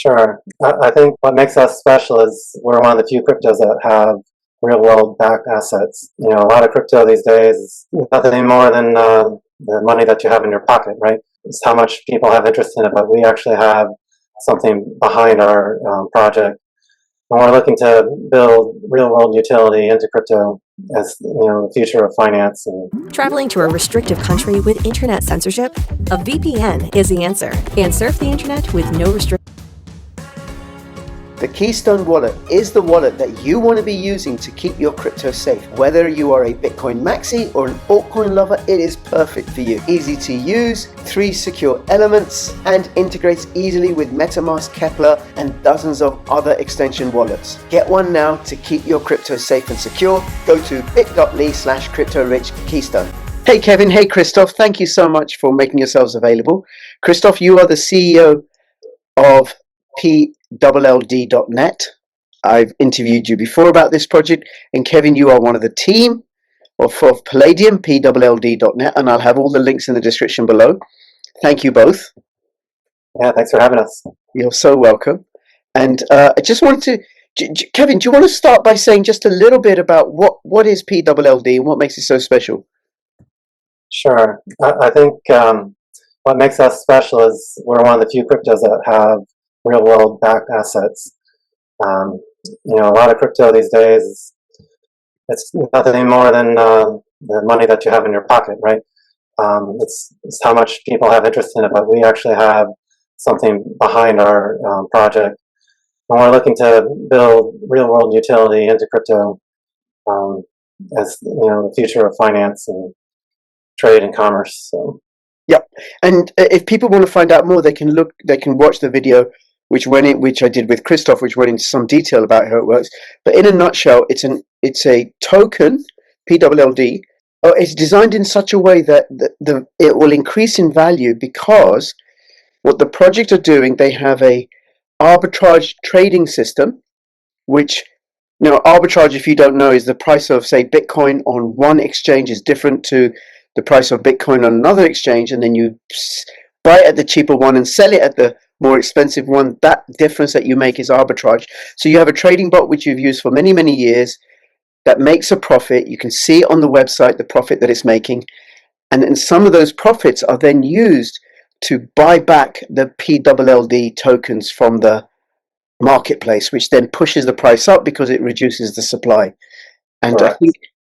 Sure. I think what makes us special is we're one of the few cryptos that have real world backed assets. A lot of crypto these days is nothing more than the money that you have in your pocket, right? It's how much people have interest in it, but we actually have something behind our project. And we're looking to build real world utility into crypto as the future of finance. And Traveling to a restrictive country with internet censorship? A VPN is the answer. And surf the internet with no restrictions. The Keystone wallet is the wallet that you want to be using to keep your crypto safe. Whether you are a Bitcoin maxi or an altcoin lover, it is perfect for you. Easy to use, 3 secure elements, and integrates easily with MetaMask, Kepler, and dozens of other extension wallets. Get one now to keep your crypto safe and secure. Go to bit.ly/CryptoRichKeystone. Hey Kevin, hey Christoph, thank you so much for making yourselves available. Christoph, you are the CEO of PLLD NET. I've interviewed you before about this project, and Kevin, you are one of the team of Palladium, PLLD NET, and I'll have all the links in the description below. Thank you both. yeah, thanks for having us. You're so welcome. And I just wanted to, Kevin, do you want to start by saying just a little bit about what is PLLD and what makes it so special? Sure. I think what makes us special is we're one of the few cryptos that have real world backed assets. A lot of crypto these days, it's nothing more than the money that you have in your pocket, right? It's how much people have interest in it, but we actually have something behind our project. And we're looking to build real world utility into crypto as the future of finance and trade and commerce. So. Yep. And if people want to find out more, they can watch the video which I did with Christoph, which went into some detail about how it works. But in a nutshell, it's a token, PLLD. It's designed in such a way that it will increase in value because what the project are doing, they have a arbitrage trading system, which arbitrage, if you don't know, is the price of, say, Bitcoin on one exchange is different to the price of Bitcoin on another exchange, and then you buy it at the cheaper one and sell it at the more expensive one. That difference that you make is arbitrage. So you have a trading bot which you've used for many, many years that makes a profit. You can see on the website the profit that it's making, and then some of those profits are then used to buy back the PLLD tokens from the marketplace, which then pushes the price up because it reduces the supply. And Correct.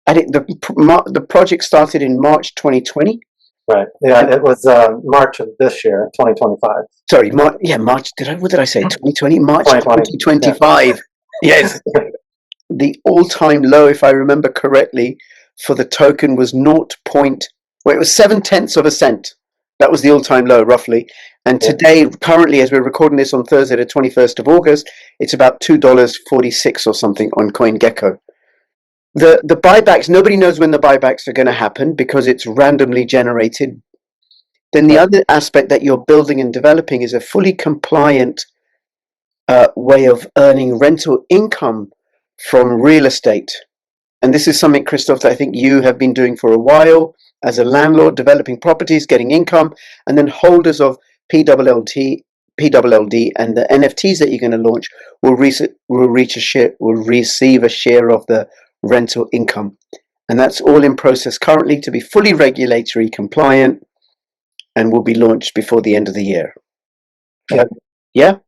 I think the project started in March 2020. Right. Yeah, it was March of this year, 2025. Sorry, March. What did I say? 2020? March 2025. Yeah. Yes. The all-time low, if I remember correctly, for the token was it was 0.7 of a cent. That was the all-time low, roughly. And today, currently, as we're recording this on Thursday, the 21st of August, it's about $2.46 or something on CoinGecko. The buybacks, nobody knows when the buybacks are going to happen because it's randomly generated. Then the other aspect that you're building and developing is a fully compliant way of earning rental income from real estate. And this is something, Christoph, that I think you have been doing for a while as a landlord, developing properties, getting income, and then holders of PLLD and the NFTs that you're going to launch will receive a share of the rental income. And that's all in process currently to be fully regulatory compliant and will be launched before the end of the year. Yeah?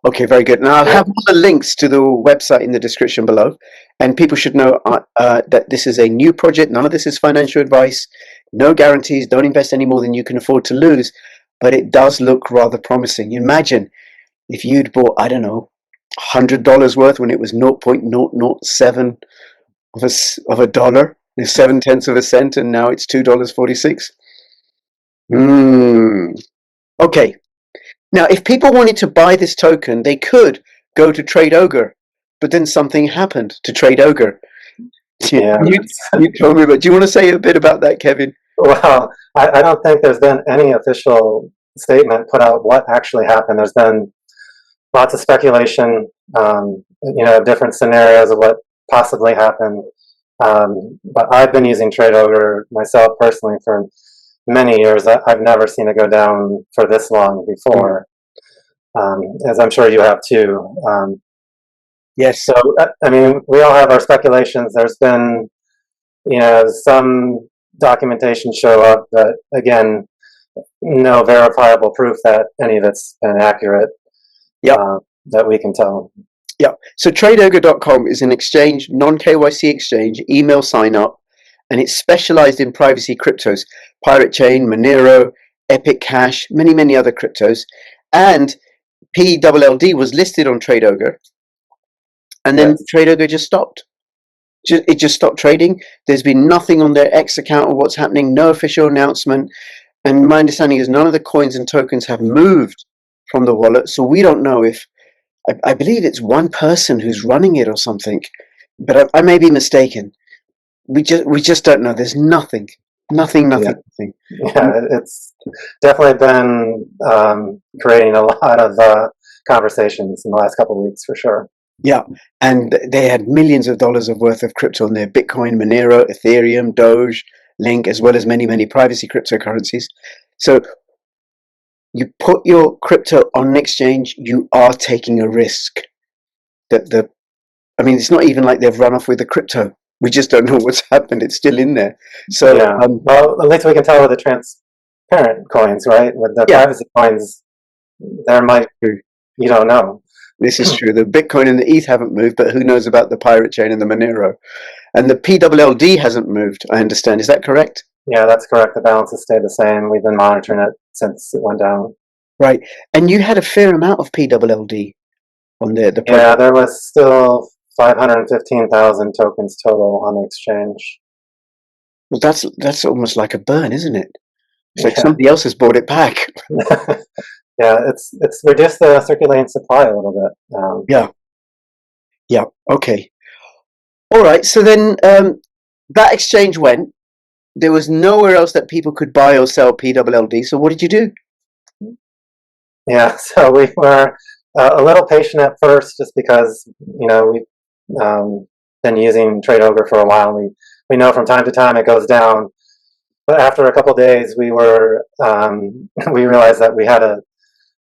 Okay, very good. Now I'll have all the links to the website in the description below, and people should know that this is a new project. None of this is financial advice, no guarantees, don't invest any more than you can afford to lose, but it does look rather promising. Imagine if you'd bought, I don't know, $100 worth when it was 0.007 of a dollar, 0.7 of a cent, and now it's $2.46. Okay. Now, if people wanted to buy this token, they could go to Trade Ogre, but then something happened to Trade Ogre. Yeah. You told me, but do you want to say a bit about that, Kevin? Well, I don't think there's been any official statement put out what actually happened. There's been lots of speculation, different scenarios of what possibly happened. But I've been using Trade Ogre myself personally for many years. I've never seen it go down for this long before. as I'm sure you have too. Yes. So, I mean, we all have our speculations. There's been, some documentation show up, but again, no verifiable proof that any of it's been accurate. Yep. That we can tell. Yeah. So tradeogre.com is an exchange, non-KYC exchange, email sign up, and it's specialized in privacy cryptos, Pirate Chain, Monero, Epic Cash, many, many other cryptos. And PLLD was listed on TradeOgre, and then Yes. TradeOgre just stopped. It just stopped trading. There's been nothing on their X account or what's happening, no official announcement. And my understanding is none of the coins and tokens have moved from the wallet. So we don't know if, I believe it's one person who's running it or something, but I may be mistaken. We just don't know. There's nothing. Yeah. Nothing. Yeah, it's definitely been creating a lot of conversations in the last couple of weeks for sure. Yeah, and they had millions of dollars of worth of crypto on there: Bitcoin, Monero, Ethereum, Doge, Link, as well as many, many privacy cryptocurrencies. So you put your crypto on an exchange, you are taking a risk. I mean, it's not even like they've run off with the crypto. We just don't know what's happened. It's still in there. So yeah. Well, at least we can tell with the transparent coins, right? With the privacy coins, there might be, you don't know. This is true. The Bitcoin and the ETH haven't moved, but who knows about the Pirate Chain and the Monero? And the PLLD hasn't moved, I understand. Is that correct? Yeah, that's correct. The balance has stayed the same. We've been monitoring it since it went down. Right. And you had a fair amount of PLLD on there. Yeah, there was still 515,000 tokens total on the exchange. Well, that's almost like a burn, isn't it? It's like somebody else has bought it back. Yeah, it's reduced the circulating supply a little bit. Yeah. Okay. All right. So then that exchange went. There was nowhere else that people could buy or sell PLLD. So what did you do? Yeah, so we were a little patient at first, just because we've been using TradeOgre for a while. We know from time to time it goes down, but after a couple of days, we realized that we had to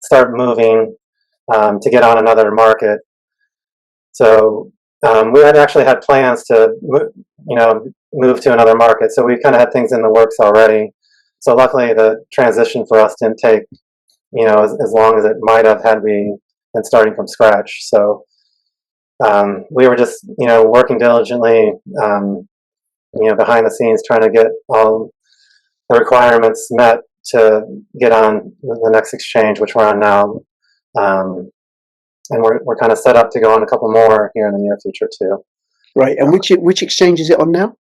start moving to get on another market. So we had actually had plans to move to another market. So we kind of had things in the works already. So luckily, the transition for us didn't take as long as it might have had we been starting from scratch. So we were just working diligently behind the scenes, trying to get all the requirements met to get on the next exchange, which we're on now. And we're kind of set up to go on a couple more here in the near future too. Right. And which exchange is it on now?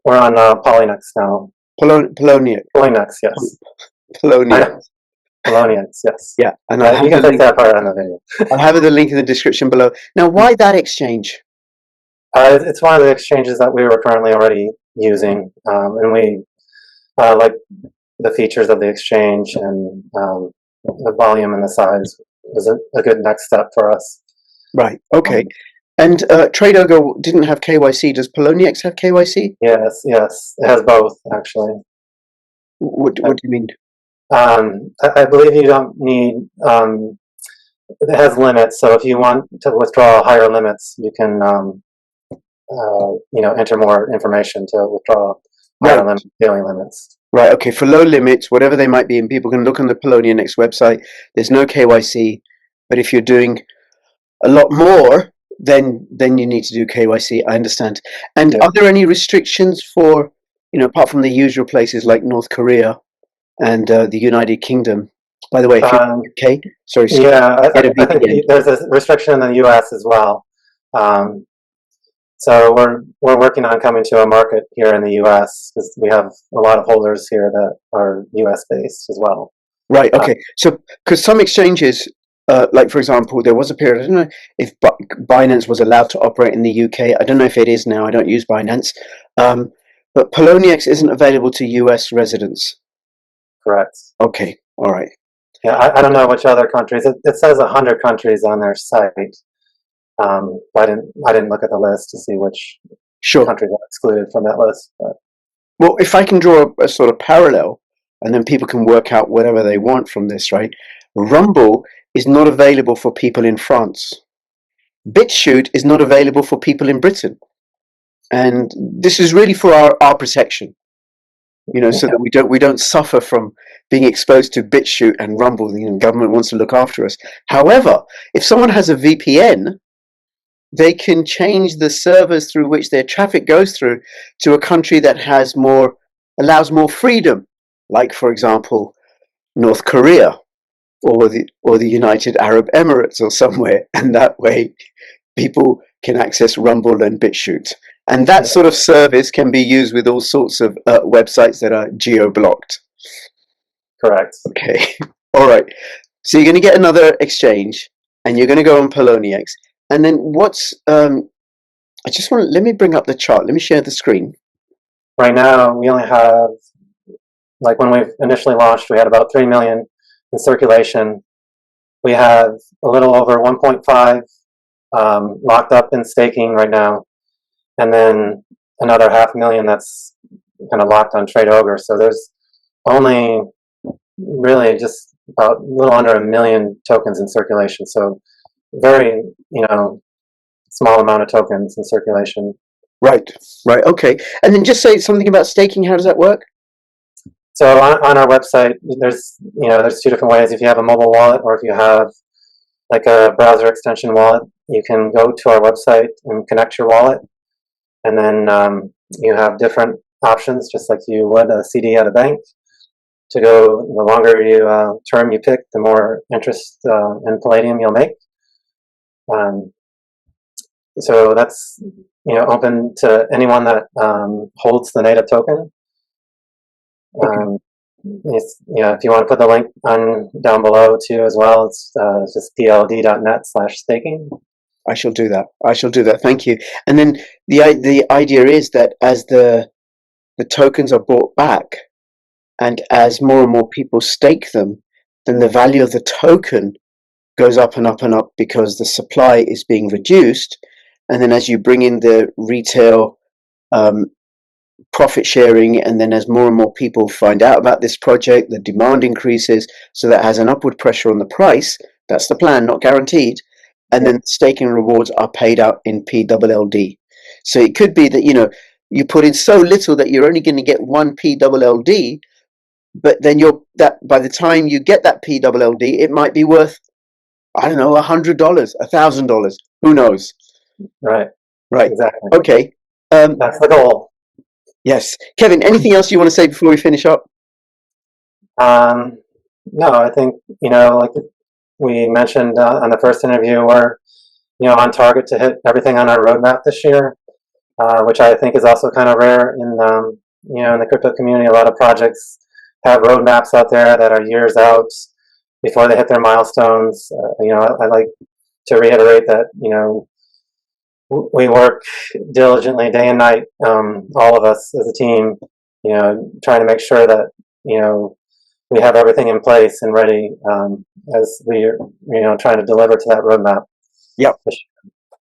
We're on Polynex now. Poloniex. Polynex, yes. Poloniex. Poloniex, yes. Yeah. And you can take that part on the video. I'll have the link in the description below. Now, why that exchange? It's one of the exchanges that we were currently already using, and we like the features of the exchange, and the volume and the size was a good next step for us. Right. Okay. And TradeOgre didn't have KYC. Does Poloniex have KYC? Yes. It has both, actually. What do you mean? I believe you don't need. It has limits, so if you want to withdraw higher limits, you can enter more information to withdraw higher limits, daily limits. Right. Okay. For low limits, whatever they might be, and people can look on the Poloniex website. There's no KYC, but if you're doing a lot more, then you need to do KYC. I understand. And are there any restrictions for apart from the usual places like North Korea and the United Kingdom? By the way, if you're UK, sorry. Yeah, I think there's a restriction in the US as well. So we're working on coming to a market here in the US, because we have a lot of holders here that are US based as well. Right. Okay. So because some exchanges, like for example, there was a period, I don't know if Binance was allowed to operate in the UK. I don't know if it is now. I don't use Binance. But Poloniex isn't available to US residents. Correct. Okay. All right. Yeah, I don't know which other countries. It says 100 countries on their site. I didn't look at the list to see which countries are excluded from that list. But. Well, if I can draw a sort of parallel, and then people can work out whatever they want from this, right? Rumble is not available for people in France. BitChute is not available for people in Britain. And this is really for our protection, so that we don't suffer from being exposed to BitChute and Rumble. The government wants to look after us. However, if someone has a VPN, they can change the servers through which their traffic goes through to a country that allows more freedom, like, for example, North Korea or the United Arab Emirates or somewhere, and that way people can access Rumble and BitChute. And that sort of service can be used with all sorts of websites that are geo-blocked. Correct. Okay. All right. So you're going to get another exchange, and you're going to go on Poloniex. And then let me bring up the chart. Let me share the screen. Right now, we only have, like when we initially launched, we had about 3 million in circulation. We have a little over 1.5 locked up in staking right now, and then another 500,000 that's kind of locked on Trade Ogre. So there's only really just about a little under 1 million tokens in circulation. So very, small amount of tokens in circulation. Right. Okay. And then just say something about staking. How does that work? So on our website, there's 2 different ways. If you have a mobile wallet or if you have like a browser extension wallet, you can go to our website and connect your wallet. And then you have different options, just like you would a CD at a bank. To go, the longer term you pick, the more interest in Palladium you'll make. So that's open to anyone that holds the native token. If you want to put the link down below too as well, it's just PLLD.net/staking. I shall do that. Thank you. And then the idea is that as the tokens are bought back, and as more and more people stake them, then the value of the token goes up and up and up because the supply is being reduced. And then as you bring in the retail profit sharing, and then as more and more people find out about this project, the demand increases, so that has an upward pressure on the price. That's the plan, not guaranteed. And then staking rewards are paid out in PLLD. So it could be that you put in so little that you're only going to get 1 PLLD, but then by the time you get that PLLD, it might be worth, I don't know, $100, $1,000. Who knows? Right. Exactly. Okay. That's the goal. Yes. Kevin, anything else you want to say before we finish up? No, I think, like we mentioned on the first interview, we're, on target to hit everything on our roadmap this year, which I think is also kind of rare in the crypto community. A lot of projects have roadmaps out there that are years out before they hit their milestones. I like to reiterate that, we work diligently day and night, all of us as a team, trying to make sure that, we have everything in place and ready as we're, trying to deliver to that roadmap. Yep.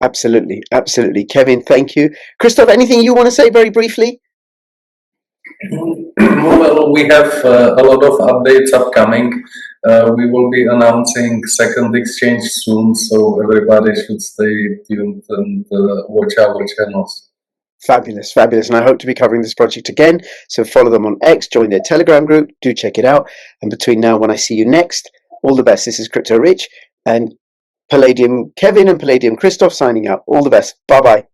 Absolutely. Kevin, thank you. Christoph, anything you want to say very briefly? Well, we have a lot of updates upcoming. We will be announcing second exchange soon, so everybody should stay tuned and watch our channels. Fabulous. And I hope to be covering this project again. So follow them on X, join their Telegram group, do check it out. And between now and when I see you next, all the best. This is Crypto Rich and Palladium Kevin and Palladium Christoph signing out. All the best. Bye-bye.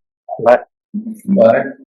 Bye. Bye.